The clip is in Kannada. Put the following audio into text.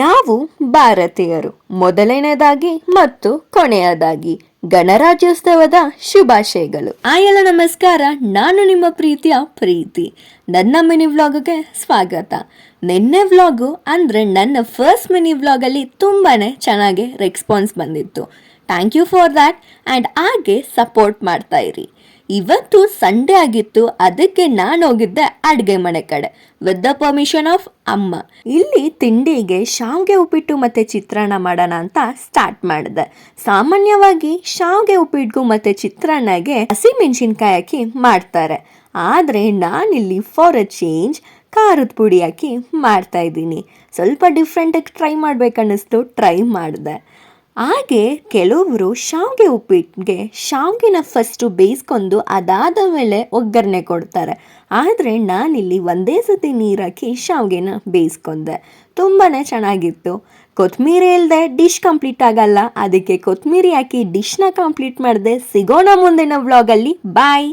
ನಾವು ಭಾರತೀಯರು ಮೊದಲನೇದಾಗಿ ಮತ್ತು ಕೊನೆಯದಾಗಿ ಗಣರಾಜ್ಯೋತ್ಸವದ ಶುಭಾಶಯಗಳು. ಎಲ್ಲ ನಮಸ್ಕಾರ, ನಾನು ನಿಮ್ಮ ಪ್ರೀತಿಯ ಪ್ರೀತಿ. ನನ್ನ ಮಿನಿ ವ್ಲಾಗ್ಗೆ ಸ್ವಾಗತ. ನಿನ್ನೆ ವ್ಲಾಗು ಅಂದರೆ ನನ್ನ ಫಸ್ಟ್ ಮಿನಿ ವ್ಲಾಗಲ್ಲಿ ತುಂಬಾ ಚೆನ್ನಾಗಿ ರೆಸ್ಪಾನ್ಸ್ ಬಂದಿತ್ತು. Thank you for that. And ಹಾಗೆ ಸಪೋರ್ಟ್ ಮಾಡ್ತಾ ಇರಿ. ಇವತ್ತು ಸಂಡೇ ಆಗಿತ್ತು, ಅದಕ್ಕೆ ನಾನು ಹೋಗಿದ್ದೆ ಅಡುಗೆ ಮನೆ ಕಡೆ ವಿತ್ ದ ಪರ್ಮಿಷನ್ ಆಫ್ ಅಮ್ಮ. ಇಲ್ಲಿ ತಿಂಡಿಗೆ ಶಾವಿಗೆ ಉಪ್ಪಿಟ್ಟು ಮತ್ತು ಚಿತ್ರಾನ್ನ ಮಾಡೋಣ ಅಂತ ಸ್ಟಾರ್ಟ್ ಮಾಡಿದೆ. ಸಾಮಾನ್ಯವಾಗಿ ಶಾವಿಗೆ ಉಪ್ಪಿಟ್ಟಿಗೂ ಮತ್ತು ಚಿತ್ರಾನ್ನಗೆ ಹಸಿಮೆಣಸಿನ್ಕಾಯಿ ಹಾಕಿ ಮಾಡ್ತಾರೆ, ಆದರೆ ನಾನಿಲ್ಲಿ ಫಾರ್ ಅ ಚೇಂಜ್ ಖಾರದ ಪುಡಿ ಹಾಕಿ ಮಾಡ್ತಾ ಇದ್ದೀನಿ. ಸ್ವಲ್ಪ ಡಿಫ್ರೆಂಟಾಗಿ ಟ್ರೈ ಮಾಡ್ಬೇಕನ್ನಿಸ್ತು, ಟ್ರೈ ಮಾಡಿದೆ. ಹಾಗೆ ಕೆಲವರು ಶಾವಿಗೆ ಉಪ್ಪಿಟ್ಟಿಗೆ ಶಾವಿಗೆನ ಫಸ್ಟು ಬೇಯಿಸ್ಕೊಂಡು ಅದಾದ ಮೇಲೆ ಒಗ್ಗರಣೆ ಕೊಡ್ತಾರೆ, ಆದರೆ ನಾನಿಲ್ಲಿ ಒಂದೇ ಸತಿ ನೀರು ಹಾಕಿ ಶಾವಿಗೆನ ಬೇಯಿಸ್ಕೊಂಡೆ. ತುಂಬಾ ಚೆನ್ನಾಗಿತ್ತು. ಕೊತ್ತಂಬರಿ ಇಲ್ಲದೆ ಡಿಶ್ ಕಂಪ್ಲೀಟ್ ಆಗಲ್ಲ, ಅದಕ್ಕೆ ಕೊತ್ತಂಬರಿ ಹಾಕಿ ಡಿಶ್ನ ಕಂಪ್ಲೀಟ್ ಮಾಡಿದೆ. ಸಿಗೋಣ ಮುಂದಿನ ವ್ಲಾಗಲ್ಲಿ. ಬಾಯ್.